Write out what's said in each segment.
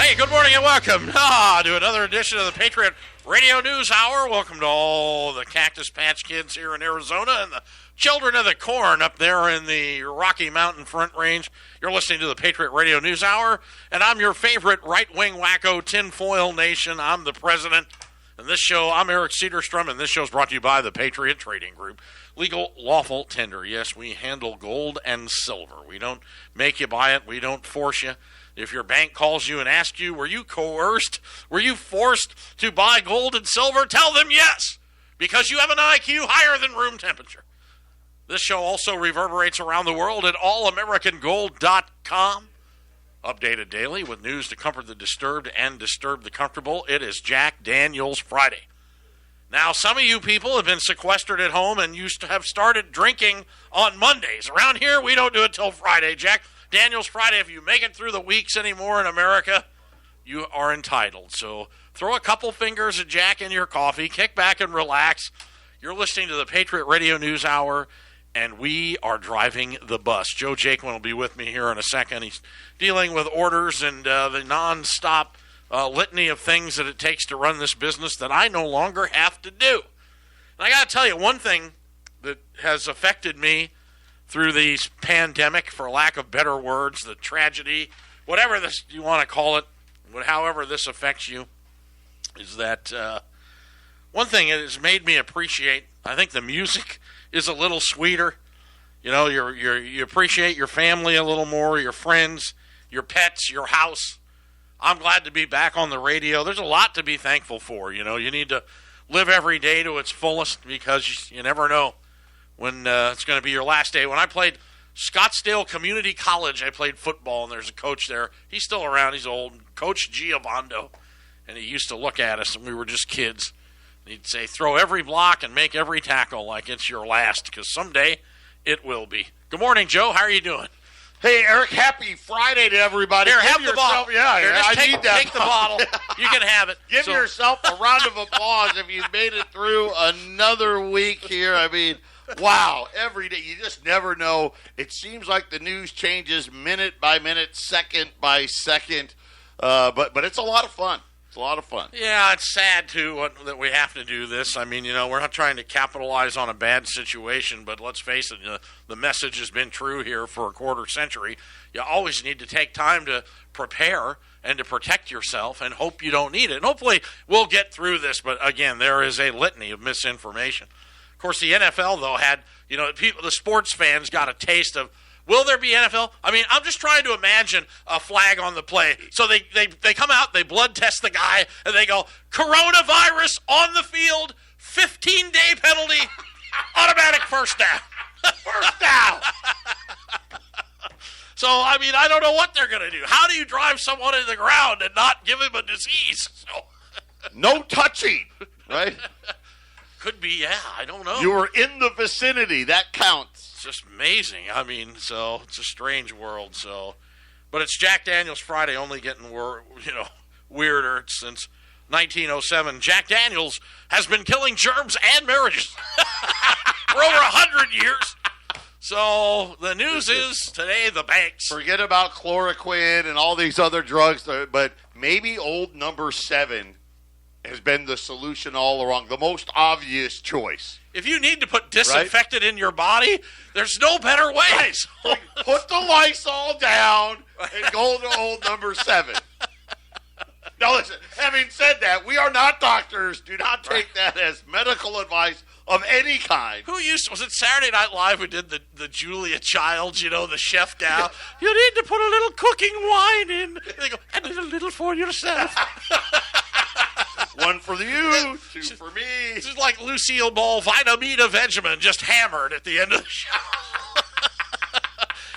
Hey, good morning and welcome to another edition of the Patriot Radio News Hour. Welcome to all the Cactus Patch Kids here in Arizona and the children of the corn up there in the Rocky Mountain Front Range. You're listening to the Patriot Radio News Hour, and I'm your favorite right-wing wacko tinfoil nation. I'm the president. And this show, I'm Eric Cedarstrom, and this show is brought to you by the Patriot Trading Group. Legal, lawful tender. Yes, we handle gold and silver. We don't make you buy it. We don't force you. If your bank calls you and asks you, were you coerced? Were you forced to buy gold and silver? Tell them yes, because you have an IQ higher than room temperature. This show also reverberates around the world at allamericangold.com. Updated daily with news to comfort the disturbed and disturb the comfortable. It is Jack Daniels Friday. Now, some of you people have been sequestered at home and used to have started drinking on Mondays. Around here, we don't do it till Friday, Jack. Daniels Friday, if you make it through the weeks anymore in America, you are entitled. So throw a couple fingers at Jack in your coffee, kick back and relax. You're listening to the Patriot Radio News Hour, and we are driving the bus. Joe Jaquin will be with me here in a second. He's dealing with orders and the nonstop litany of things that it takes to run this business that I no longer have to do. And I got to tell you, one thing that has affected me through the pandemic, for lack of better words, the tragedy, whatever this you want to call it, however this affects you, is that one thing it has made me appreciate, I think the music is a little sweeter. You know, you appreciate your family a little more, your friends, your pets, your house. I'm glad to be back on the radio. There's a lot to be thankful for. You know, you need to live every day to its fullest because you never know when it's going to be your last day. When I played Scottsdale Community College, I played football, and there's a coach there. He's still around. He's old. Coach Giovando. And he used to look at us, and we were just kids. And he'd say, throw every block and make every tackle like it's your last, because someday it will be. Good morning, Joe. How are you doing? Hey, Eric, happy Friday to everybody. Here, have the bottle. Yeah, here, I need that. Take the bottle. You can have it. Give yourself a round of applause if you've made it through another week here. I mean, wow, every day. You just never know. It seems like the news changes minute by minute, second by second, but it's a lot of fun. It's a lot of fun. Yeah, it's sad, too, that we have to do this. I mean, you know, we're not trying to capitalize on a bad situation, but let's face it, the message has been true here for a quarter century. You always need to take time to prepare and to protect yourself and hope you don't need it. And hopefully we'll get through this, but again, there is a litany of misinformation. Of course, the NFL, though, had, the sports fans got a taste of, will there be NFL? I mean, I'm just trying to imagine a flag on the play. So they come out, they blood test the guy, and they go, coronavirus on the field, 15-day penalty, automatic first down. First down. So, I mean, I don't know what they're going to do. How do you drive someone in the ground and not give him a disease? No touching, right? Could be, yeah, I don't know. You were in the vicinity. That counts. It's just amazing. I mean, so it's a strange world. But it's Jack Daniels Friday, only getting weirder since 1907. Jack Daniels has been killing germs and marriages for over 100 years. So the news is today the banks. Forget about chloroquine and all these other drugs, but maybe old number 7 has been the solution all along, the most obvious choice. If you need to put disinfectant in your body, there's no better way. Right. Put the Lysol down and go to old number 7. Now listen, having said that, we are not doctors. Do not take that as medical advice of any kind. Was it Saturday Night Live who did the Julia Childs, the chef gal? You need to put a little cooking wine in. And they go, and a little for yourself. One for you, 2 for me. This is like Lucille Ball, Vitamina Vegemin, just hammered at the end of the show.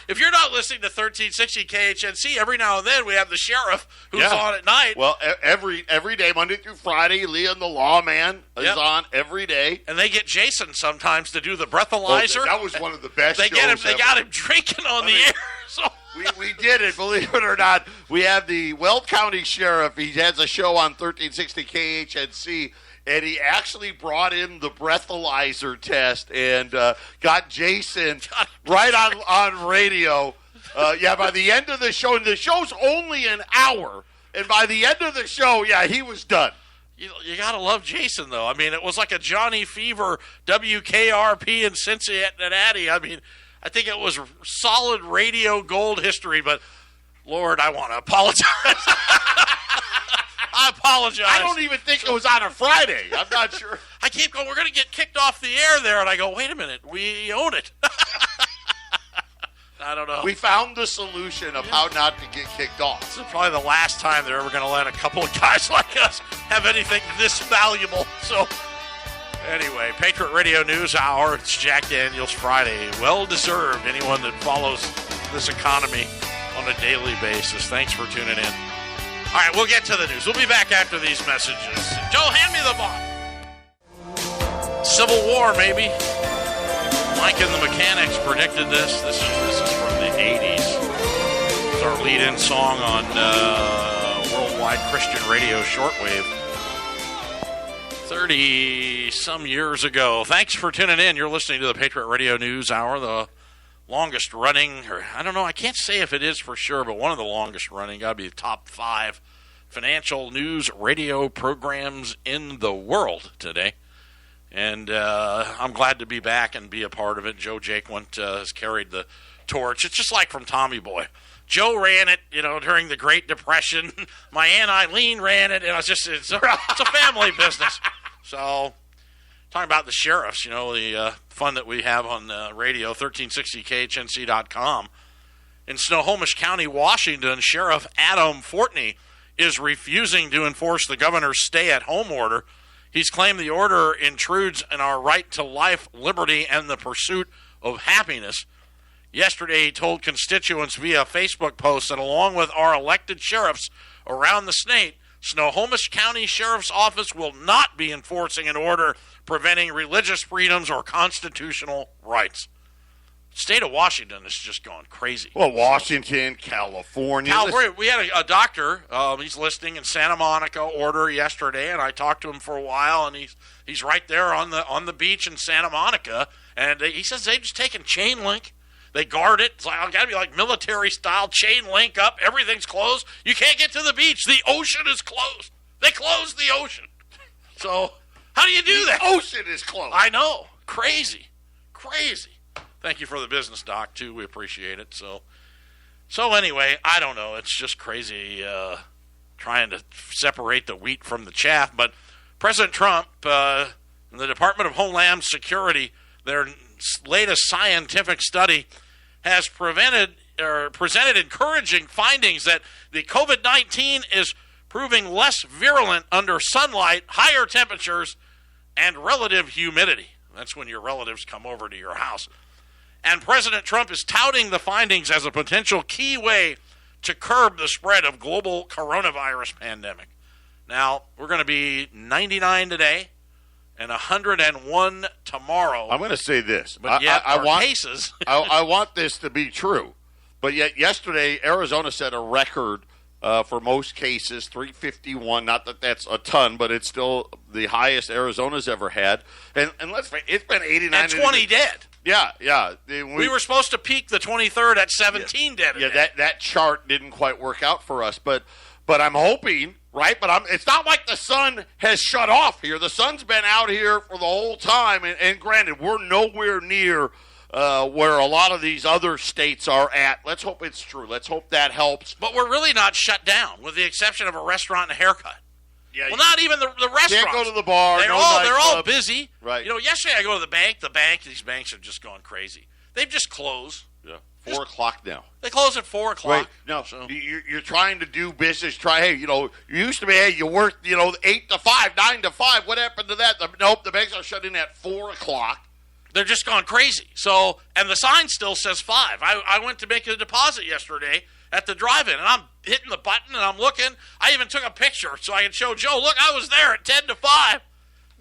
If you're not listening to 1360 KHNC, every now and then we have the sheriff who's on at night. Well, every day, Monday through Friday, Leon the Lawman is on every day. And they get Jason sometimes to do the breathalyzer. Well, that was one of the best shows ever. They got him drinking on the air. So. We did it, believe it or not. We have the Weld County Sheriff. He has a show on 1360 KHNC, and he actually brought in the breathalyzer test and got Jason right on radio. By the end of the show, and the show's only an hour, And by the end of the show, yeah, he was done. You got to love Jason, though. I mean, it was like a Johnny Fever, WKRP in Cincinnati. I mean, I think it was solid radio gold history, but, Lord, I want to apologize. I apologize. I don't even think it was on a Friday. I'm not sure. I keep going, we're going to get kicked off the air there, and I go, wait a minute, we own it. I don't know. We found the solution of how not to get kicked off. This is probably the last time they're ever going to let a couple of guys like us have anything this valuable. So, anyway, Patriot Radio News Hour. It's Jack Daniels Friday. Well-deserved, anyone that follows this economy on a daily basis. Thanks for tuning in. All right, we'll get to the news. We'll be back after these messages. Joe, hand me the ball. Civil War, maybe. Mike and the Mechanics predicted this. This is from the 80s. It's our lead-in song on Worldwide Christian Radio shortwave. 30-some years ago. Thanks for tuning in. You're listening to the Patriot Radio News Hour, the longest running, or I don't know, I can't say if it is for sure, but one of the longest running, got to be the top 5 financial news radio programs in the world today. And I'm glad to be back and be a part of it. Joe Jaquint has carried the torch. It's just like from Tommy Boy. Joe ran it, during the Great Depression. My Aunt Eileen ran it, and it's a family business. So, talking about the sheriffs, the fun that we have on the radio, 1360khnc.com. In Snohomish County, Washington, Sheriff Adam Fortney is refusing to enforce the governor's stay-at-home order. He's claimed the order intrudes on our right to life, liberty, and the pursuit of happiness. Yesterday, he told constituents via Facebook post that along with our elected sheriffs around the state, Snohomish County Sheriff's Office will not be enforcing an order preventing religious freedoms or constitutional rights. State of Washington has just gone crazy. Well, Washington, California. We had a doctor, he's listening in Santa Monica order yesterday, and I talked to him for a while, and he's right there on the beach in Santa Monica, and he says they've just taken chain link. They guard it. It's got to be like military-style chain link up. Everything's closed. You can't get to the beach. The ocean is closed. They closed the ocean. So how do you do that? The ocean is closed. I know. Crazy. Thank you for the business, Doc, too. We appreciate it. So anyway, I don't know. It's just crazy trying to separate the wheat from the chaff. But President Trump and the Department of Homeland Security, their latest scientific study has presented encouraging findings that the COVID-19 is proving less virulent under sunlight, higher temperatures, and relative humidity. That's when your relatives come over to your house. And President Trump is touting the findings as a potential key way to curb the spread of global coronavirus pandemic. Now, we're going to be 99 today and 101 tomorrow. I'm going to say this. But yet I want cases. I want this to be true. But yet yesterday, Arizona set a record for most cases, 351. Not that that's a ton, but it's still the highest Arizona's ever had. And let's face it, it's been 89. And 20 dead. Yeah. We were supposed to peak the 23rd at 17 dead. Yeah, that chart didn't quite work out for us. But I'm hoping, right? But it's not like the sun has shut off here. The sun's been out here for the whole time. And granted, we're nowhere near where a lot of these other states are at. Let's hope it's true. Let's hope that helps. But we're really not shut down, with the exception of a restaurant and a haircut. Yeah, well, not even the restaurants. Can't go to the bar. They're all busy. Right. Yesterday I go to the bank. These banks have just gone crazy. They've just closed. Yeah. 4 o'clock now. They close at 4 o'clock. Wait, no. So. You're trying to do business. You used to be, you work, 8 to 5, 9 to 5. What happened to that? Nope, the banks are shutting at 4 o'clock. They're just gone crazy. So, and the sign still says 5. I went to make a deposit yesterday at the drive-in, and I'm hitting the button, and I'm looking. I even took a picture so I can show Joe, look, I was there at 10 to 5.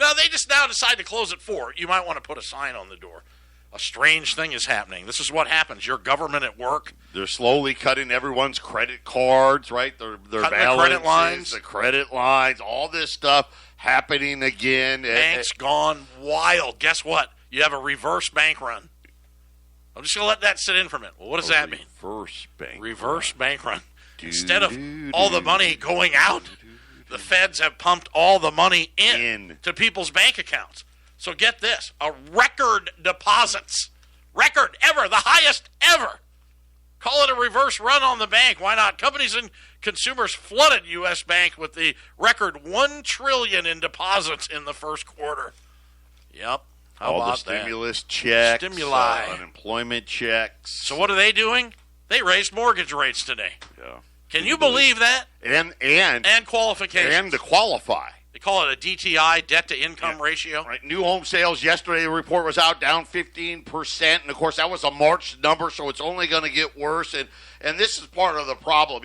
No, they just now decide to close at 4. You might want to put a sign on the door. A strange thing is happening. This is what happens. Your government at work. They're slowly cutting everyone's credit cards, right? Their balances, the credit lines, all this stuff happening again. Banks gone wild. Guess what? You have a reverse bank run. I'm just going to let that sit in for a minute. Well, what does that mean? Reverse bank run. Instead of all the money going out, the feds have pumped all the money in to people's bank accounts. So get this, a record deposits. Record ever, the highest ever. Call it a reverse run on the bank. Why not? Companies and consumers flooded U.S. Bank with the record $1 trillion in deposits in the first quarter. Yep. How all about the stimulus checks, unemployment checks. So what are they doing? They raised mortgage rates today. Yeah. Can you believe that? And qualifications. And to qualify. They call it a DTI, debt-to-income ratio. Right. New home sales yesterday, the report was out, down 15%. And, of course, that was a March number, so it's only going to get worse. And this is part of the problem,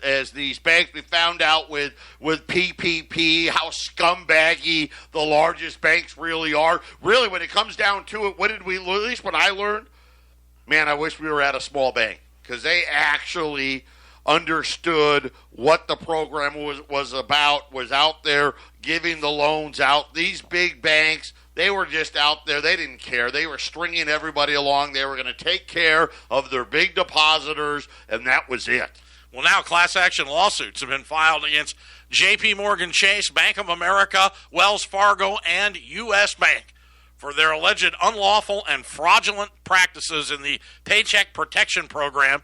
as these banks, we found out with PPP, how scumbaggy the largest banks really are. Really, when it comes down to it, at least what I learned, man, I wish we were at a small bank because they actually understood what the program was about, was out there giving the loans out. These big banks, they were just out there. They didn't care. They were stringing everybody along. They were going to take care of their big depositors, and that was it. Well, now class action lawsuits have been filed against J.P. Morgan Chase, Bank of America, Wells Fargo, and U.S. Bank for their alleged unlawful and fraudulent practices in the Paycheck Protection Program.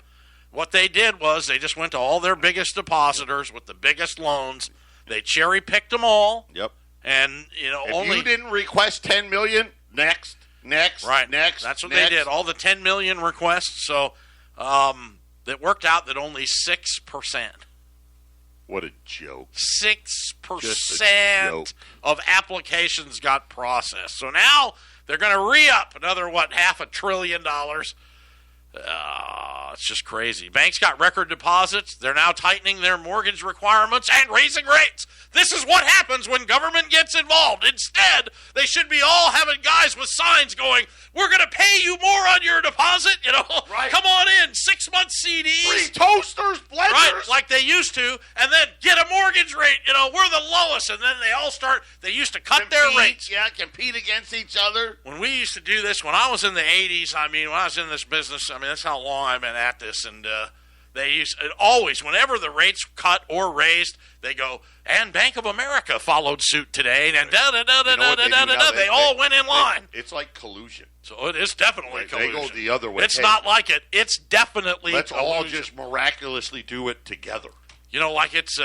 What they did was they just went to all their biggest depositors with the biggest loans. They cherry-picked them all. Yep. And, if you didn't request $10 million, next. Right. Next. That's what they did, all the $10 million requests. So it worked out that only 6%. What a joke. 6% of applications got processed. So now they're going to re-up another, $500 billion. It's just crazy. Banks got record deposits. They're now tightening their mortgage requirements and raising rates. This is what happens when government gets involved. Instead, they should be all having guys with signs going, we're going to pay you more on your deposit. Right. Come on in, 6-month CDs. Free toasters, blenders. Right, like they used to, and then get a mortgage rate. We're the lowest, and then they used to cut their rates. Yeah, compete against each other. When we used to do this, when I was in the 80s, when I was in this business, that's how long I've been at this, and they used always, whenever the rates cut or raised, they go, and Bank of America followed suit today, and they all went in line. It's like collusion. So it is definitely collusion. They go the other way. It's not like it. It's definitely let's collusion. all just miraculously do it together. Like it's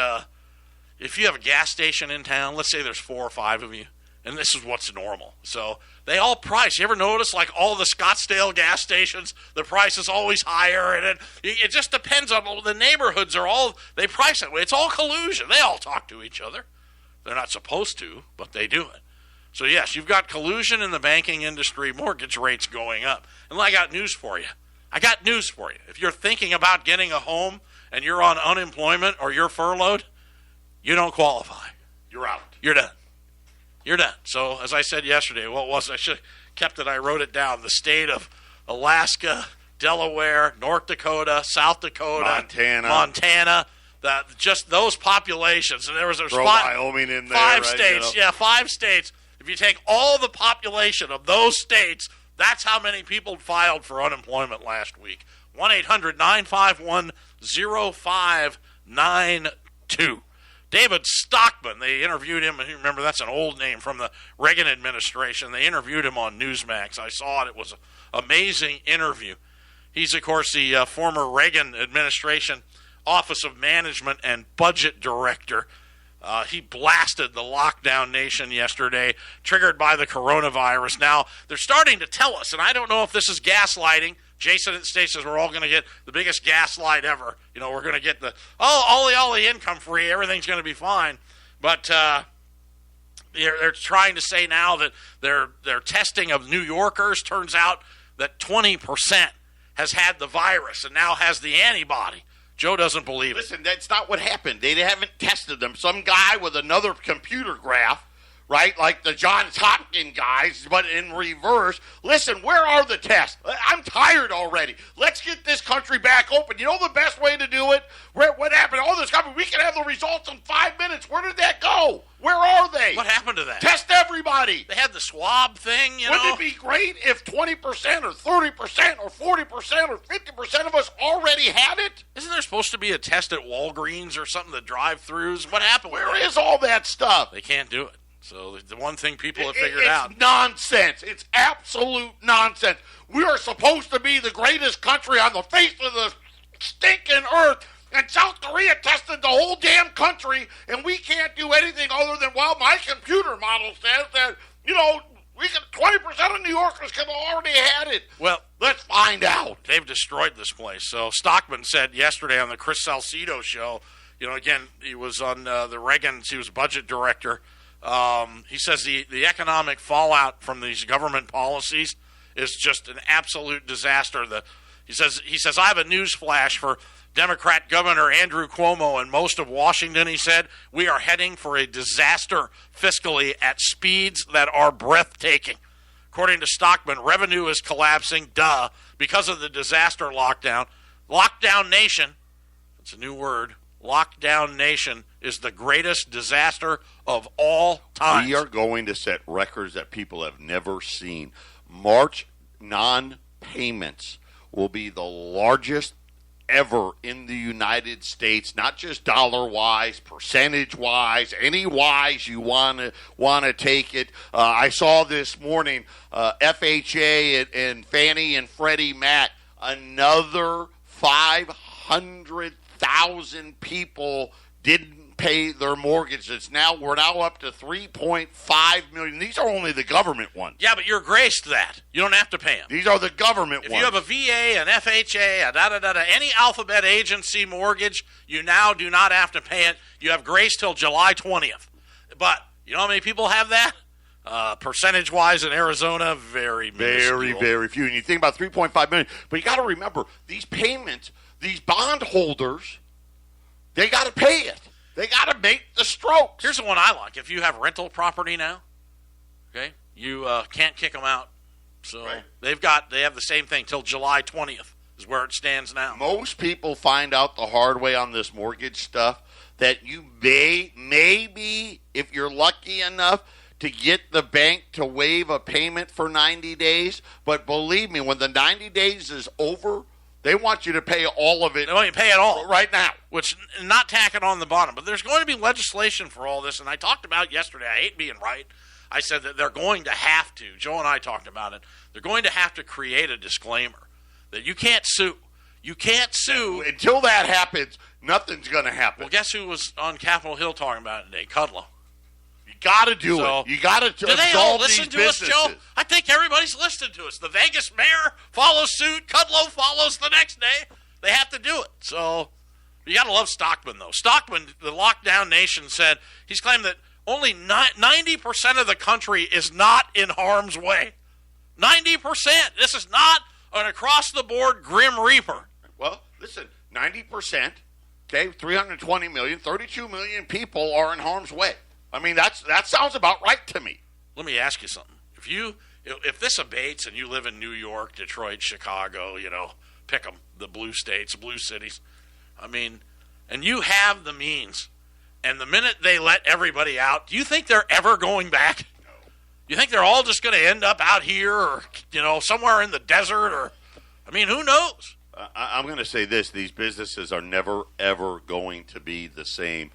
if you have a gas station in town, let's say there's 4 or 5 of you, and this is what's normal. So they all price. You ever notice, like all the Scottsdale gas stations, the price is always higher, and it just depends on the neighborhoods they price that way. It's all collusion. They all talk to each other. They're not supposed to, but they do it. So yes, you've got collusion in the banking industry, mortgage rates going up. And I got news for you. If you're thinking about getting a home and you're on unemployment or you're furloughed, you don't qualify. You're out. You're done. So, as I said yesterday, I should have kept it. I wrote it down. The state of Alaska, Delaware, North Dakota, South Dakota, Montana. Just those populations. And there was Wyoming in there. 5 states. Yeah, 5 states. If you take all the population of those states, that's how many people filed for unemployment last week. 1-800-951-0592. David Stockman, they interviewed him. Remember, that's an old name from the Reagan administration. They interviewed him on Newsmax. I saw it. It was an amazing interview. He's, of course, the former Reagan administration Office of Management and Budget Director. He blasted the lockdown nation yesterday, triggered by the coronavirus. Now, they're starting to tell us, and I don't know if this is gaslighting. Jason at State says we're all going to get the biggest gaslight ever. We're going to get all the income free. Everything's going to be fine. But they're trying to say now that their testing of New Yorkers turns out that 20% has had the virus and now has the antibody. Joe doesn't believe it. Listen, that's not what happened. They haven't tested them. Some guy with another computer graph, right, like the Johns Hopkins guys, but in reverse. Listen, where are the tests? I'm tired already. Let's get this country back open. You know the best way to do it? What happened? All this company, we can have the results in 5 minutes. Where did that go? Where are they? What happened to that? Test everybody. They had the swab thing, Wouldn't it be great if 20% or 30% or 40% or 50% of us already had it? Isn't there supposed to be a test at Walgreens or something, the drive-thrus? What happened with Where that? is all that stuff? They can't do it. So the one thing people have figured out. It's nonsense. It's absolute nonsense. We are supposed to be the greatest country on the face of the stinking earth. And South Korea tested the whole damn country, and we can't do anything other than, well, my computer model says that, we can 20% of New Yorkers could have already had it. Well, let's find out. They've destroyed this place. So Stockman said yesterday on the Chris Salcido show, again, he was on the Reagan's, he was budget director. He says the economic fallout from these government policies is just an absolute disaster. He says I have a news flash for Democrat Governor Andrew Cuomo and most of Washington. He said we are heading for a disaster fiscally at speeds that are breathtaking. According to Stockman, revenue is collapsing, because of the disaster lockdown. Lockdown nation, it's a new word, lockdown nation is the greatest disaster of all time. We are going to set records that people have never seen. March non-payments will be the largest ever in the United States, not just dollar-wise, percentage-wise, any wise you want to take it. I saw this morning FHA and Fannie and Freddie Mac, another 500,000 people didn't pay their mortgages. We're now up to 3.5 million. These are only the government ones. Yeah, but you're graced that. You don't have to pay them. These are the government ones. If you have a VA, an FHA, any alphabet agency mortgage, you now do not have to pay it. You have grace till July 20th. But you know how many people have that? Percentage-wise in Arizona, very minuscule. Very few. And you think about 3.5 million. But you got to remember, these payments, these bondholders, they got to pay it. They got to make the strokes. Here's the one I like. If you have rental property now, okay, you can't kick them out. So right. they have the same thing till July 20th is where it stands now. Most people find out the hard way on this mortgage stuff that you maybe, if you're lucky enough, to get the bank to waive a payment for 90 days. But believe me, when the 90 days is over, they want you to pay all of it. They want you to pay it all. Right now. Which, not tack it on the bottom. But there's going to be legislation for all this. And I talked about it yesterday. I hate being right. I said that they're going to have to. Joe and I talked about it. They're going to have to create a disclaimer that you can't sue. You can't sue. Until that happens, nothing's going to happen. Well, guess who was on Capitol Hill talking about it today? Kudlow. You got to do it. You got to do they all listen to us, Joe? I think everybody's listening to us. The Vegas mayor follows suit. Kudlow follows the next day. They have to do it. So you got to love Stockman, though. Stockman, the lockdown nation, said he's claimed that only 90% of the country is not in harm's way. 90%. This is not an across-the-board grim reaper. Well, listen, 90%, okay, 320 million, 32 million people are in harm's way. I mean, that sounds about right to me. Let me ask you something. If this abates and you live in New York, Detroit, Chicago, pick them, the blue states, blue cities, I mean, and you have the means, and the minute they let everybody out, do you think they're ever going back? No. You think they're all just going to end up out here or, somewhere in the desert or, I mean, who knows? I'm going to say this. These businesses are never, ever going to be the same.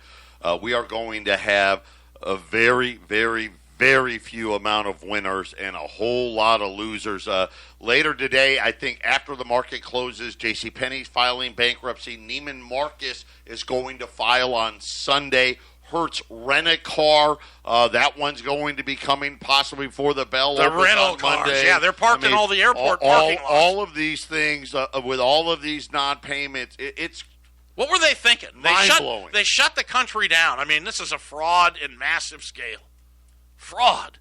We are going to have a very, very, very few amount of winners and a whole lot of losers. Later today, I think after the market closes, JCPenney's filing bankruptcy. Neiman Marcus is going to file on Sunday. Hertz Rent-A-Car, that one's going to be coming possibly before the bell the opens rental on cars, Monday. Yeah, they're parked in all the airport parking lots. All of these things, with all of these non-payments, it's what were they thinking? Mind-blowing. They shut the country down. I mean, this is a fraud in massive scale. Fraud.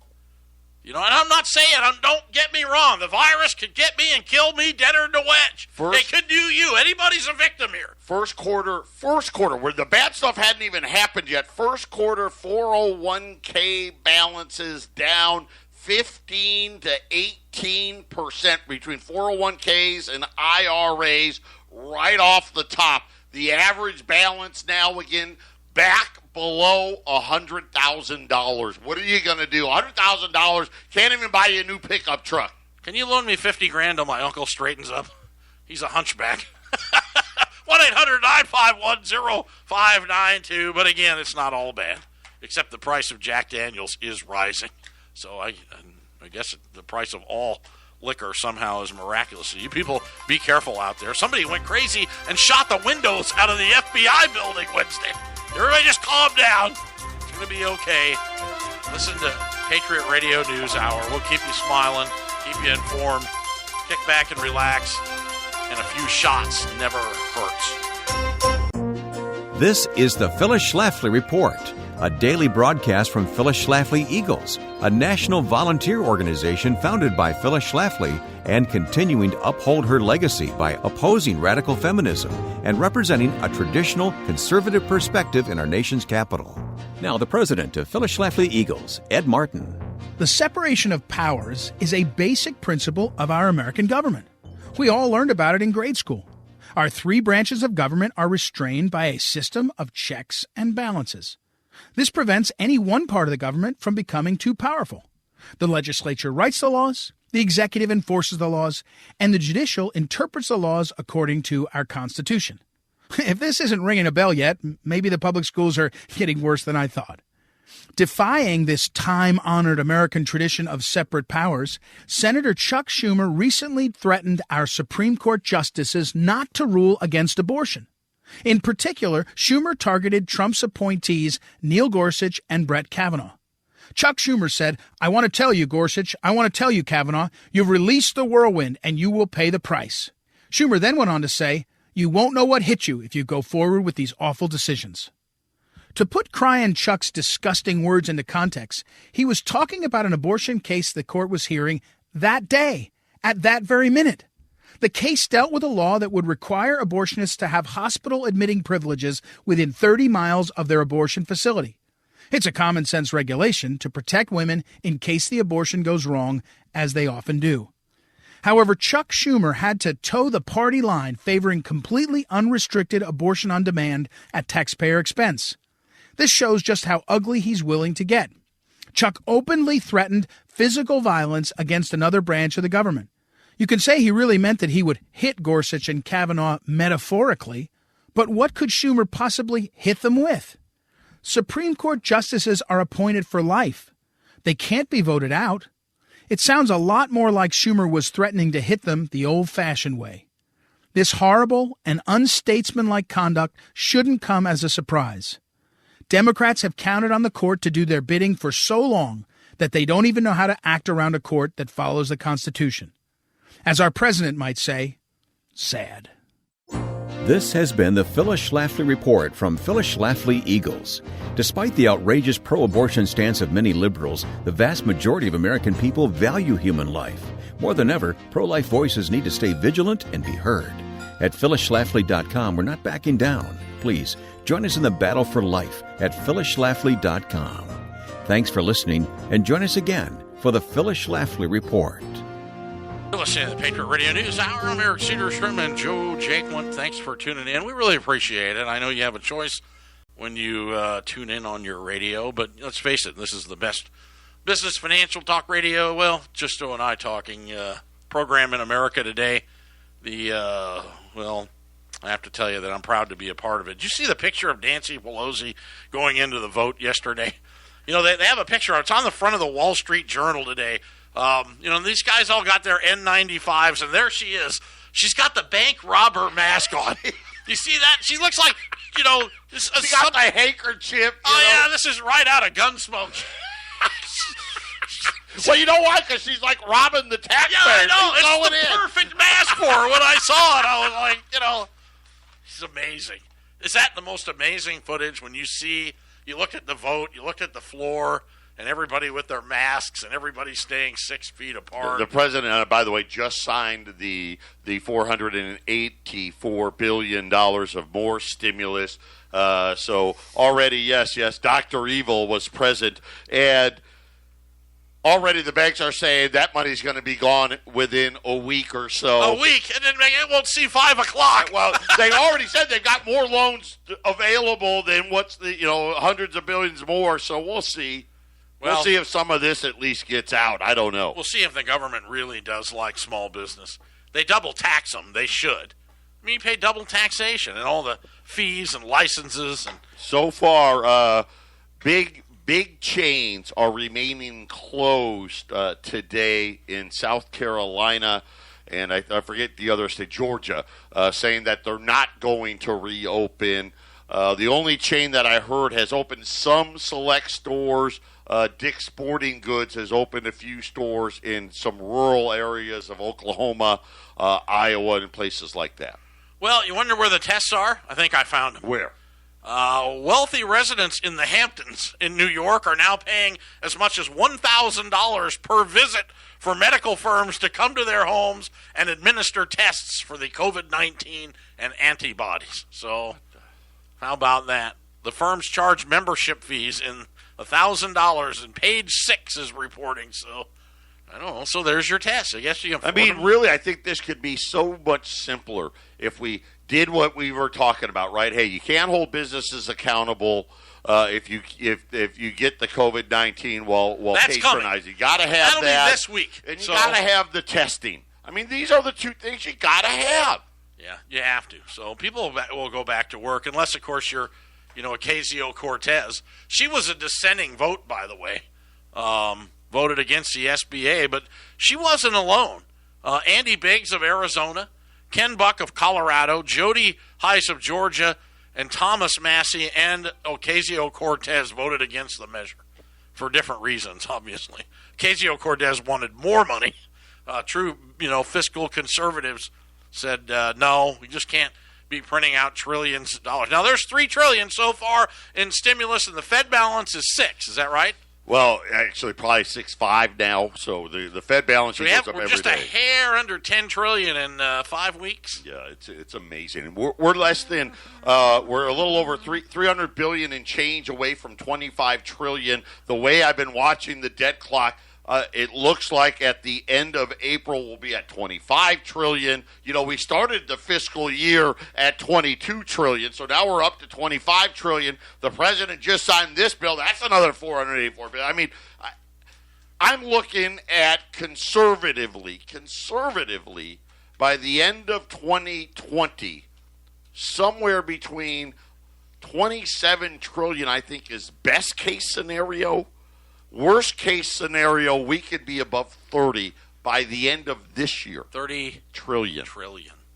And I'm not saying, don't get me wrong, the virus could get me and kill me deader than a wedge. It could do you. Anybody's a victim here. First quarter, where the bad stuff hadn't even happened yet. First quarter 401k balances down 15 to 18% between 401ks and IRAs right off the top. The average balance now, again, back below $100,000. What are you going to do? $100,000 can't even buy you a new pickup truck. Can you loan me $50,000 till my uncle straightens up? He's a hunchback. 1-800-951-0592. But again, it's not all bad, except the price of Jack Daniels is rising. So I guess the price of all liquor somehow is miraculous. So you people be careful out there. Somebody went crazy and shot the windows out of the FBI building Wednesday. Everybody just calm down. It's going to be okay. Listen to Patriot Radio News Hour. We'll keep you smiling, keep you informed. Kick back and relax. And a few shots never hurts. This is the Phyllis Schlafly Report, a daily broadcast from Phyllis Schlafly Eagles, a national volunteer organization founded by Phyllis Schlafly and continuing to uphold her legacy by opposing radical feminism and representing a traditional conservative perspective in our nation's capital. Now, the president of Phyllis Schlafly Eagles, Ed Martin. The separation of powers is a basic principle of our American government. We all learned about it in grade school. Our three branches of government are restrained by a system of checks and balances. This prevents any one part of the government from becoming too powerful. The legislature writes the laws, the executive enforces the laws, and the judicial interprets the laws according to our Constitution. If this isn't ringing a bell yet, maybe the public schools are getting worse than I thought. Defying this time-honored American tradition of separate powers, Senator Chuck Schumer recently threatened our Supreme Court justices not to rule against abortion. In particular, Schumer targeted Trump's appointees Neil Gorsuch and Brett Kavanaugh. Chuck Schumer said, "I want to tell you, Gorsuch, I want to tell you, Kavanaugh, you've released the whirlwind and you will pay the price." Schumer then went on to say, "You won't know what hit you if you go forward with these awful decisions." To put Cryin' Chuck's disgusting words into context, he was talking about an abortion case the court was hearing that day, at that very minute. The case dealt with a law that would require abortionists to have hospital admitting privileges within 30 miles of their abortion facility. It's a common sense regulation to protect women in case the abortion goes wrong, as they often do. However, Chuck Schumer had to toe the party line favoring completely unrestricted abortion on demand at taxpayer expense. This shows just how ugly he's willing to get. Chuck openly threatened physical violence against another branch of the government. You can say he really meant that he would hit Gorsuch and Kavanaugh metaphorically, but what could Schumer possibly hit them with? Supreme Court justices are appointed for life. They can't be voted out. It sounds a lot more like Schumer was threatening to hit them the old-fashioned way. This horrible and unstatesmanlike conduct shouldn't come as a surprise. Democrats have counted on the court to do their bidding for so long that they don't even know how to act around a court that follows the Constitution. As our president might say, sad. This has been the Phyllis Schlafly Report from Phyllis Schlafly Eagles. Despite the outrageous pro-abortion stance of many liberals, the vast majority of American people value human life. More than ever, pro-life voices need to stay vigilant and be heard. At phyllisschlafly.com, we're not backing down. Please, join us in the battle for life at phyllisschlafly.com. Thanks for listening, and join us again for the Phyllis Schlafly Report. You're listening to the Patriot Radio News Hour. I'm Eric Cedarstrom and Joe Jaquin. Thanks for tuning in. We really appreciate it. I know you have a choice when you tune in on your radio, but let's face it, this is the best business financial talk radio, well, just Joe and I talking program in America today. I have to tell you that I'm proud to be a part of it. Did you see the picture of Nancy Pelosi going into the vote yesterday? You know, they have a picture. It's on the front of the Wall Street Journal today. These guys all got their N95s, and there she is. She's got the bank robber mask on. You see that? She looks like, she got the handkerchief. Yeah, this is right out of Gunsmoke. Well, you know why? Because she's like robbing the taxpayer. Yeah, I know. She's it's the perfect mask for her. When I saw it, I was like, she's amazing. Is that the most amazing footage when you look at the vote, you look at the floor, and everybody with their masks and everybody staying 6 feet apart? The president, by the way, just signed the $484 billion of more stimulus. So already, yes, Dr. Evil was present. And already the banks are saying that money's going to be gone within a week or so. A week, and then it won't see 5 o'clock. Well, they already said they've got more loans available than what's the hundreds of billions more. So we'll see. We'll see if some of this at least gets out. I don't know. We'll see if the government really does like small business. They double tax them. They should. I mean, you pay double taxation and all the fees and licenses. And so far, big chains are remaining closed today in South Carolina, and I forget the other state, Georgia, saying that they're not going to reopen. The only chain that I heard has opened some select stores. Dick's Sporting Goods has opened a few stores in some rural areas of Oklahoma, Iowa, and places like that. Well, you wonder where the tests are? I think I found them. Where? Wealthy residents in the Hamptons in New York are now paying as much as $1,000 per visit for medical firms to come to their homes and administer tests for the COVID-19 and antibodies. So how about that? The firms charge membership fees in $1,000, and Page 6 is reporting. So I don't know. So there's your test. I guess you can. Really, I think this could be so much simpler if we did what we were talking about, right? Hey, you can't hold businesses accountable if you get the COVID-19 while That's patronizing. coming. You got to have That'll that be this week, and you got to have the testing. I mean, these are the two things you got to have. Yeah, you have to. So people will go back to work unless, of course, you're, Ocasio-Cortez. She was a dissenting vote, by the way. Voted against the SBA, but she wasn't alone. Andy Biggs of Arizona, Ken Buck of Colorado, Jody Hice of Georgia, and Thomas Massey and Ocasio-Cortez voted against the measure for different reasons, obviously. Ocasio-Cortez wanted more money. True, fiscal conservatives said, no, we just can't be printing out trillions of dollars. Now, there's $3 trillion so far in stimulus, and the Fed balance is $6 trillion. Is that right? Well, actually, probably 6.5 now. So the Fed balance goes up every day. We're just a hair under $10 trillion in 5 weeks. Yeah, it's amazing. We're less than we're a little over $300 billion in change away from $25 trillion. The way I've been watching the debt clock, it looks like at the end of April we'll be at $25 trillion. We started the fiscal year at $22 trillion, so now we're up to $25 trillion. The president just signed this bill. That's another $484 billion. I mean, I'm looking at conservatively, by the end of 2020, somewhere between $27 trillion, I think, is best case scenario. Worst case scenario, we could be above 30 by the end of this year. 30 trillion,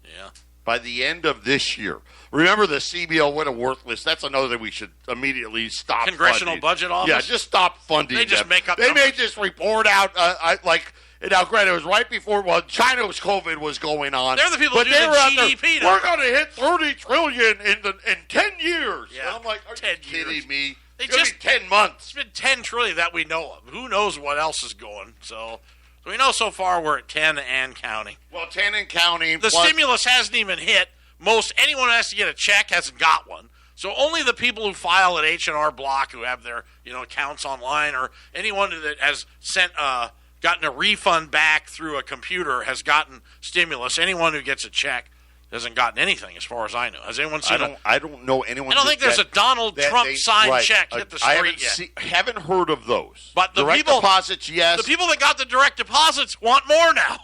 yeah. By the end of this year. Remember the CBO went a worthless. That's another thing we should immediately stop. Congressional funding. Budget Office? Yeah, just stop funding They just them. make up They numbers. made this report out, now, granted, it was right before, China's COVID was going on. They're the people but who do they the were out GDP there, we're going to hit $30 trillion in 10 years. Yeah, And I'm like, are 10 you kidding years. me? They It's going to just- be 10 months. It's been $10 trillion that we know of. Who knows what else is going? So we know so far we're at 10 and counting. Well, 10 and counting. The plus- stimulus hasn't even hit. Anyone who has to get a check hasn't got one. So only the people who file at H&R Block, who have their accounts online, or anyone that has gotten a refund back through a computer has gotten stimulus. Anyone who gets a check hasn't gotten anything, as far as I know. Has anyone seen I don't know anyone. I don't think there's a Donald Trump signed check hit the street yet. Haven't heard of those. But the direct deposits, yes. The people that got the direct deposits want more now.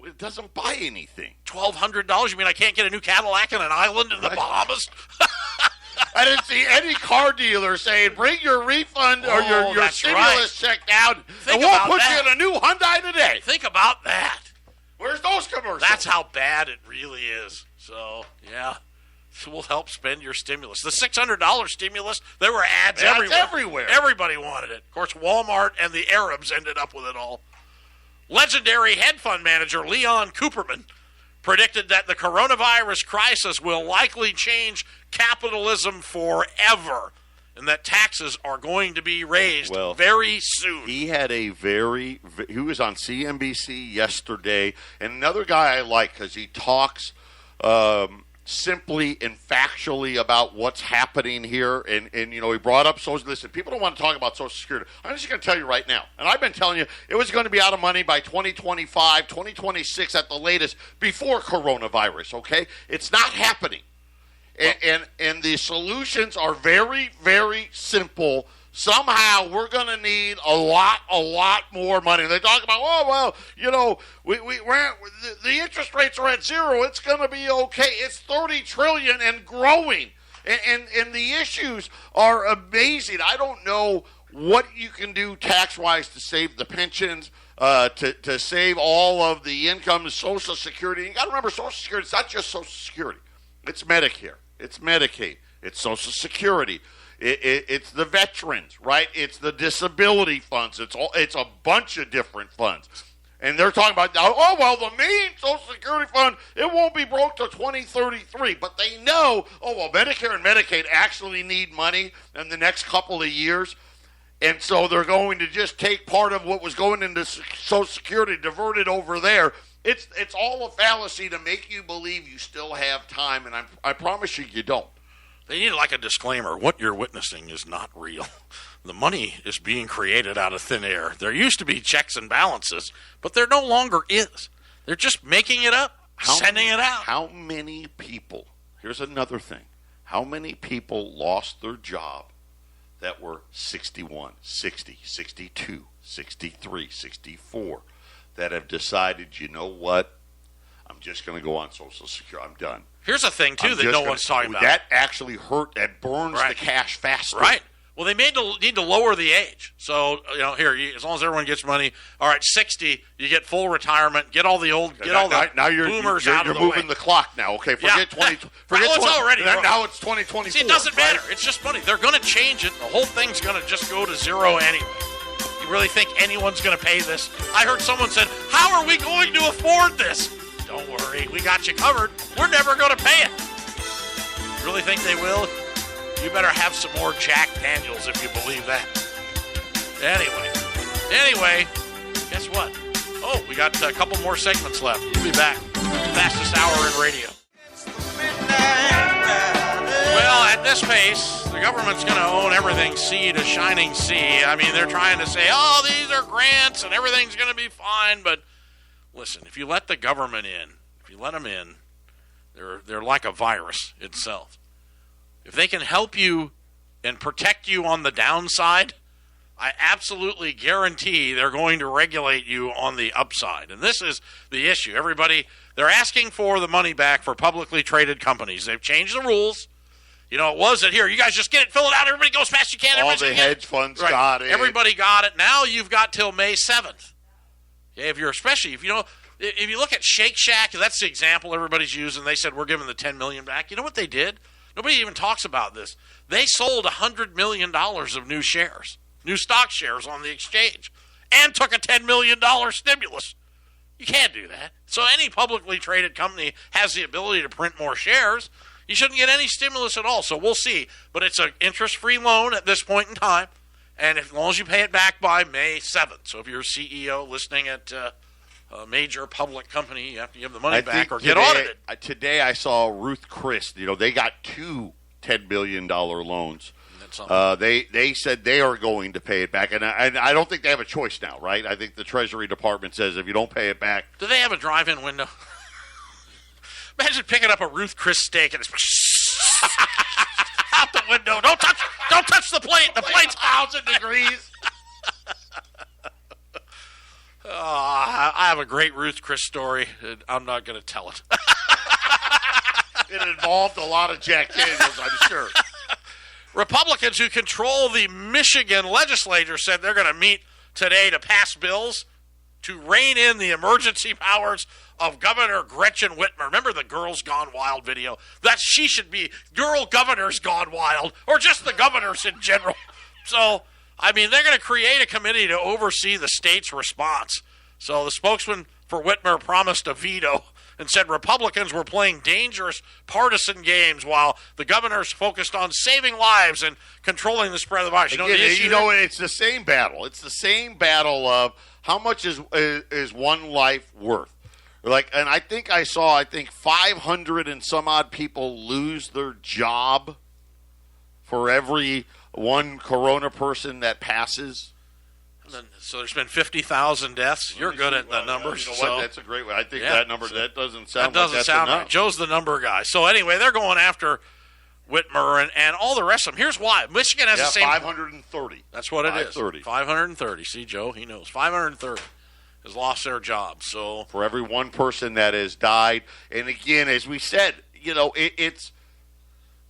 It doesn't buy anything. $1,200? You mean I can't get a new Cadillac on an island in the Bahamas? I didn't see any car dealer saying, bring your refund or your that's stimulus check down, Think and we'll about put that. you in a new Hyundai today. Think about that. Where's those commercials? That's how bad it really is. So, yeah. So we'll help spend your stimulus. The $600 stimulus, there were ads everywhere. Everybody wanted it. Of course, Walmart and the Arabs ended up with it all. Legendary hedge fund manager Leon Cooperman predicted that the coronavirus crisis will likely change capitalism forever and that taxes are going to be raised very soon. He had he was on CNBC yesterday, and another guy I like because he talks simply and factually about what's happening here. And he brought up social. Listen, people don't want to talk about Social Security. I'm just going to tell you right now, and I've been telling you it was going to be out of money by 2025, 2026 at the latest before coronavirus, okay? It's not happening. And the solutions are very, very simple. Somehow we're going to need a lot more money. They talk about, the interest rates are at zero. It's going to be okay. It's $30 trillion and growing. And the issues are amazing. I don't know what you can do tax-wise to save the pensions, to save all of the income, Social Security. You got to remember, Social Security, it's not just Social Security. It's Medicare. It's Medicaid. It's Social Security. It's the veterans, right? It's the disability funds. It's a bunch of different funds. And they're talking about, the main Social Security fund, it won't be broke till 2033. But they know, Medicare and Medicaid actually need money in the next couple of years. And so they're going to just take part of what was going into Social Security, divert it over there. It's all a fallacy to make you believe you still have time, and I promise you don't. They need a disclaimer. What you're witnessing is not real. The money is being created out of thin air. There used to be checks and balances, but there no longer is. They're just making it up, sending it out. How many people, here's another thing, how many people lost their job that were 61, 60, 62, 63, 64, that have decided, you know what, I'm just going to go on Social Security. I'm done. Here's a thing, too, that no one's talking about. That actually that burns the cash faster. Right. Well, they need to lower the age. So, as long as everyone gets money, all right, 60, you get full retirement, get all the boomers out of the way. You're moving the clock now, okay? Forget 20. Now it's 2024. See, it doesn't matter. It's just money. They're going to change it. The whole thing's going to just go to zero anyway. You really think anyone's going to pay this? I heard someone said, how are we going to afford this? Don't worry, we got you covered. We're never going to pay it. You really think they will? You better have some more Jack Daniels if you believe that. Anyway, guess what? Oh, we got a couple more segments left. We'll be back. Fastest hour in radio. Well, at this pace, the government's going to own everything sea to shining sea. I mean, they're trying to say, these are grants and everything's going to be fine, but listen, if you let the government in, they're like a virus itself. If they can help you and protect you on the downside, I absolutely guarantee they're going to regulate you on the upside. And this is the issue. Everybody, they're asking for the money back for publicly traded companies. They've changed the rules. It was that here, you guys just get it, fill it out, everybody go as fast as you can. All the hedge funds got it. Everybody got it. Now you've got till May 7th. Okay, if you look at Shake Shack, that's the example everybody's using. They said, we're giving the $10 million back. You know what they did? Nobody even talks about this. They sold $100 million of new shares, new stock shares on the exchange, and took a $10 million stimulus. You can't do that. So any publicly traded company has the ability to print more shares. You shouldn't get any stimulus at all, so we'll see. But it's an interest-free loan at this point in time, and as long as you pay it back by May 7th. So if you're a CEO listening at a major public company, you have to give the money back or get audited. Today I saw Ruth Chris. They got two $10 billion loans. They said they are going to pay it back, and I don't think they have a choice now, right? I think the Treasury Department says if you don't pay it back. Do they have a drive-in window? Imagine picking up a Ruth Chris steak and it's out the window. Don't touch the plate. The plate's 1,000 degrees. I have a great Ruth Chris story. I'm not going to tell it. It involved a lot of Jack Daniels, I'm sure. Republicans who control the Michigan legislature said they're going to meet today to pass bills to rein in the emergency powers of Governor Gretchen Whitmer. Remember the Girls Gone Wild video? She should be Girl Governors Gone Wild, or just the governors in general. So, they're going to create a committee to oversee the state's response. So the spokesman for Whitmer promised a veto and said Republicans were playing dangerous partisan games while the governors focused on saving lives and controlling the spread of the virus. It's the same battle. It's the same battle of how much is one life worth. And I think I saw 500 and some odd people lose their job for every one corona person that passes. So there's been 50,000 deaths. You're good at the numbers. You know what? That's a great one. I think that number, that doesn't sound right. Joe's the number guy. So anyway, they're going after Whitmer and all the rest of them. Here's why. Michigan has the same. 530. That's what it is. 530. See, Joe, he knows. 530 has lost their job. So for every one person that has died. And again, as we said, it's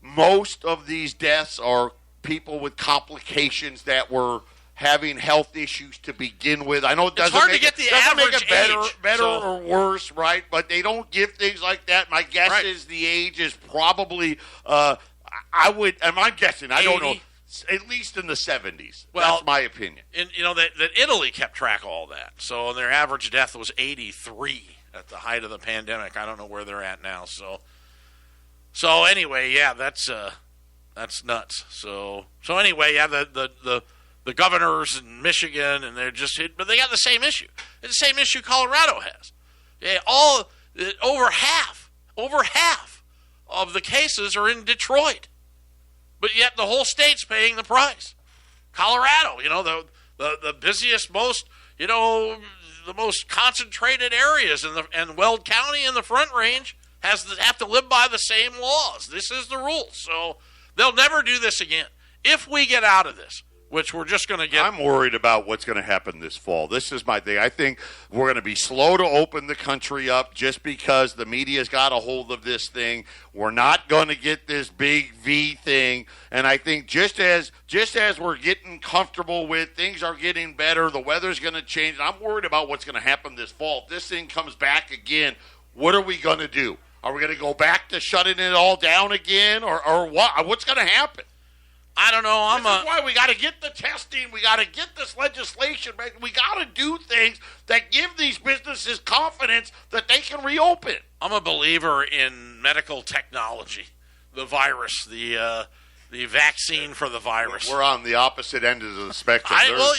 most of these deaths are people with complications that were having health issues to begin with. I know it doesn't make it better or worse, right? But they don't give things like that. My guess is the age is probably, I'm guessing, I don't know, at least in the 70s. Well, that's my opinion. And, that Italy kept track of all that. So their average death was 83 at the height of the pandemic. I don't know where they're at now. So anyway, yeah, that's nuts. So anyway, yeah, the governors in Michigan, and they're just hit, but they got the same issue. It's the same issue Colorado has. Yeah, over half of the cases are in Detroit, but yet the whole state's paying the price. Colorado, the busiest, most, the most concentrated areas in Weld County and the Front Range have to live by the same laws. This is the rule. So they'll never do this again. If we get out of this, which we're just going to get. I'm worried about what's going to happen this fall. This is my thing. I think we're going to be slow to open the country up just because the media's got a hold of this thing. We're not going to get this big V thing. And I think just as we're getting comfortable with, things are getting better, the weather's going to change. And I'm worried about what's going to happen this fall. If this thing comes back again, what are we going to do? Are we going to go back to shutting it all down again, or what? What's going to happen? I don't know. This is why we got to get the testing. We got to get this legislation. We got to do things that give these businesses confidence that they can reopen. I'm a believer in medical technology, the virus, the vaccine for the virus. We're on the opposite end of the spectrum. I know.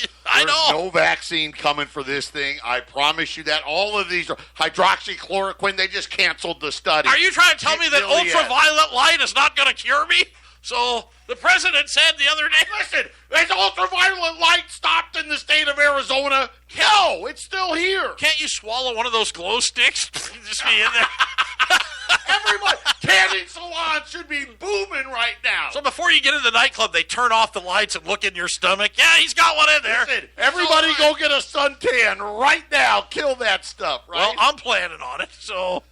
There's no vaccine coming for this thing. I promise you that. All of these are hydroxychloroquine. They just canceled the study. Are you trying to tell me that ultraviolet light is not going to cure me? So the president said the other day, listen, has ultraviolet light stopped in the state of Arizona? No, it's still here. Can't you swallow one of those glow sticks? Just be in there. Everybody, tanning salons should be booming right now. So before you get into the nightclub, they turn off the lights and look in your stomach. Yeah, he's got one in there. Listen, everybody go get a suntan right now. Kill that stuff, right? Well, I'm planning on it, so...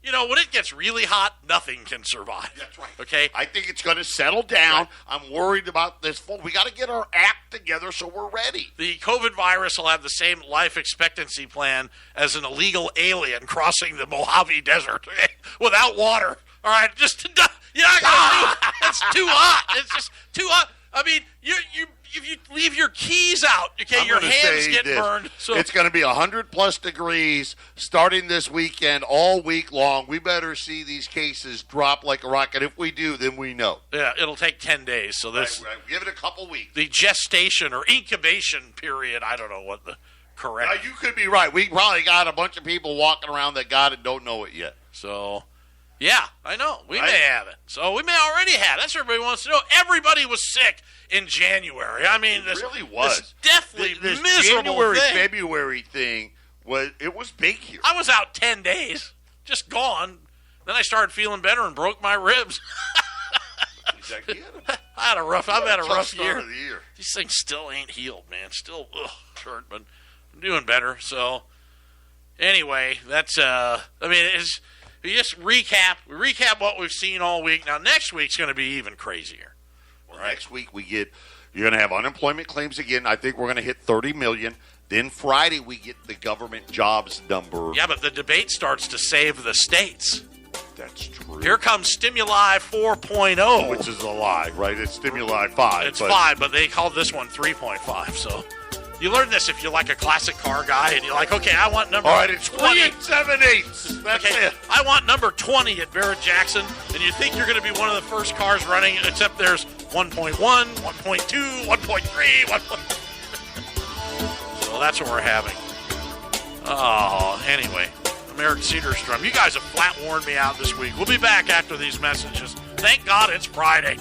when it gets really hot, nothing can survive. That's right. Okay? I think it's going to settle down. Right. I'm worried about this. We got to get our act together so we're ready. The COVID virus will have the same life expectancy plan as an illegal alien crossing the Mojave Desert without water. All right? Just, you're not going to do it. It's too hot. It's just too hot. I mean, if you leave your keys out, okay, your hands get burned. So it's going to be 100-plus degrees starting this weekend, all week long. We better see these cases drop like a rocket. If we do, then we know. Yeah, it'll take 10 days. So this right. Give it a couple weeks. The gestation or incubation period, I don't know what the correct. Now, you could be right. We probably got a bunch of people walking around that got it, don't know it yet. So... yeah, I know. We may have it. So we may already have it. That's what everybody wants to know. Everybody was sick in January. I mean, this really was. This deathly miserable January-February thing was big here. I was out 10 days, just gone. Then I started feeling better and broke my ribs. I've had a rough year. Of the year. These things still ain't healed, man. Still hurt, but I'm doing better. So anyway, that's it's. We just recap what we've seen all week. Now, next week's going to be even crazier. Well, right? Next week you're going to have unemployment claims again. I think we're going to hit 30 million. Then Friday we get the government jobs number. Yeah, but the debate starts to save the states. That's true. Here comes Stimuli 4.0. Which is a lie, right? It's Stimuli 5. It's 5, but they called this one 3.5, so... you learn this if you're like a classic car guy and you're like, okay, I want number 20. All right, it's 3 7/8. That's it. I want number 20 at Barrett Jackson, and you think you're going to be one of the first cars running, except there's 1.1, 1.2, 1.3, So that's what we're having. Oh, anyway. Merritt Cedarstrom. You guys have flat worn me out this week. We'll be back after these messages. Thank God it's Friday.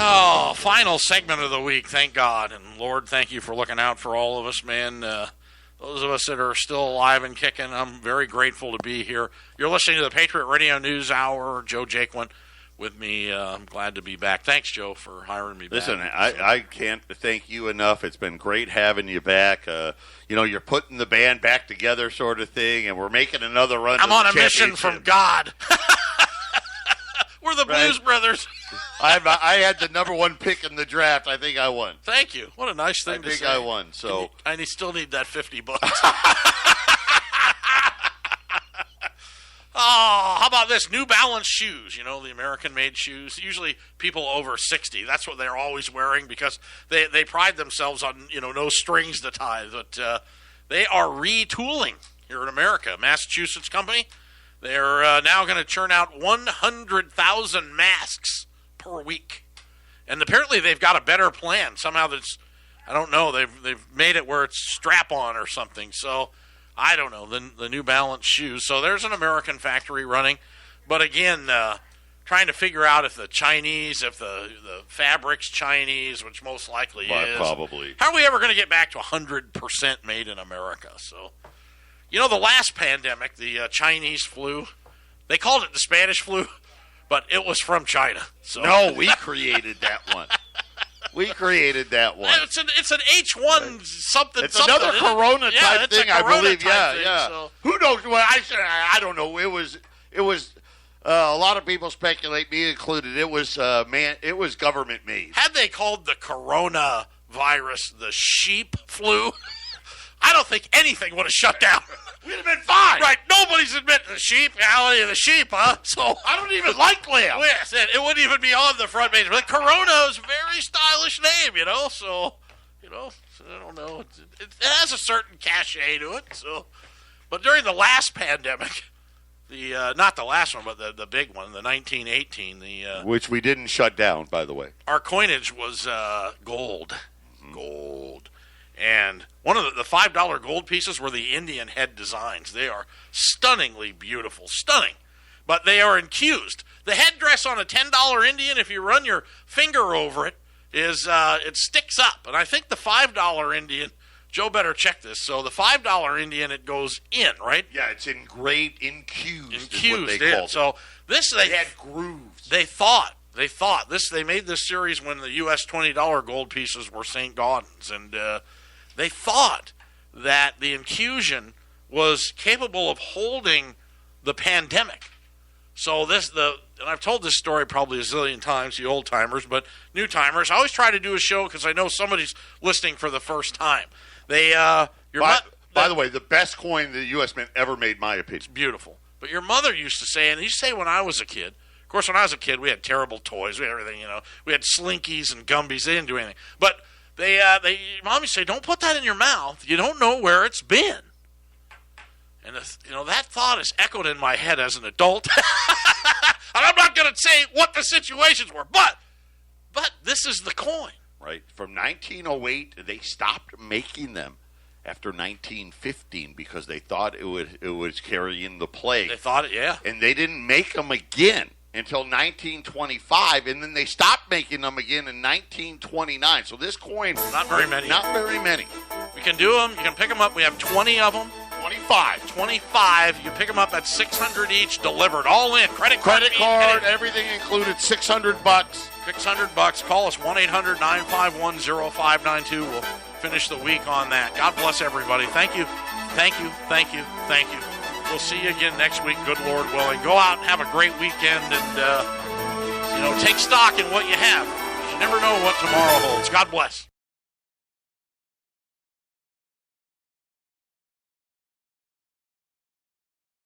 Oh, final segment of the week, thank God. And Lord, thank you for looking out for all of us, man. Those of us that are still alive and kicking, I'm very grateful to be here. You're listening to the Patriot Radio News Hour. Joe Jaquin with me. I'm glad to be back. Thanks, Joe, for hiring me back. Listen, I can't thank you enough. It's been great having you back. You're putting the band back together sort of thing, and we're making another run. I'm on a mission from God. We're the Blues Brothers. I had the number one pick in the draft. I think I won. Thank you. What a nice thing to say. I think I won. So I still need that $50. Oh, how about this? New Balance shoes, the American-made shoes. Usually people over 60, that's what they're always wearing because they pride themselves on, no strings to tie. But they are retooling here in America. Massachusetts company. They're now going to churn out 100,000 masks per week. And apparently they've got a better plan. Somehow I don't know, they've made it where it's strap-on or something. So I don't know, the New Balance shoes. So there's an American factory running. But again, trying to figure out if the fabric's Chinese, which most likely is. Probably. How are we ever going to get back to 100% made in America? So, the last pandemic, the Chinese flu, they called it the Spanish flu, but it was from China. So. No, we created that one. We created that one. It's an H1 something. It's another Corona type thing, I believe. Yeah. So. Who knows? Well, I don't know. It was. A lot of people speculate, me included. It was government made. Had they called the Corona virus the sheep flu, I don't think anything would have shut down. We'd have been fine. Right, nobody's admitting the sheepality of the sheep, huh? So I don't even like lamb. Yes, it wouldn't even be on the front page. But Corona is a very stylish name, so, I don't know. It has a certain cachet to it. So, but during the last pandemic, not the last one, but the big one, the 1918, which we didn't shut down, by the way. Our coinage was gold. Gold. And one of the $5 gold pieces were the Indian head designs. They are stunningly beautiful. Stunning. But they are infused. The headdress on a $10 Indian, if you run your finger over it, it sticks up. And I think the $5 Indian, Joe better check this. So the $5 Indian, it goes in, right? Yeah, it's infused. Infused is what they called it. So this they had grooves. They made this series when the U.S. $20 gold pieces were St. Gaudens, and they thought that the infusion was capable of holding the pandemic. So and I've told this story probably a zillion times, the old timers, but new timers, I always try to do a show because I know somebody's listening for the first time. By the way, the best coin the U.S. Mint ever made, my opinion. It's beautiful. But your mother used to say, and he used to say when I was a kid. Of course, when I was a kid, we had terrible toys. We had everything, We had Slinkies and Gumbies. They didn't do anything. But Mom used to say, don't put that in your mouth. You don't know where it's been. And, that thought is echoed in my head as an adult. And I'm not going to say what the situations were, but this is the coin. Right. From 1908, they stopped making them after 1915 because they thought it was carrying the plague. They thought it, yeah. And they didn't make them again until 1925, and then they stopped making them again in 1929. So this coin... Not very many. Not very many. We can do them. You can pick them up. We have 20 of them. 25. You pick them up at $600 each, delivered. All in. Credit card, everything included, $600. $600. Call us, 1-800-951-0592. We'll finish the week on that. God bless everybody. Thank you. We'll see you again next week, good Lord willing. Go out and have a great weekend and, take stock in what you have. You never know what tomorrow holds. God bless.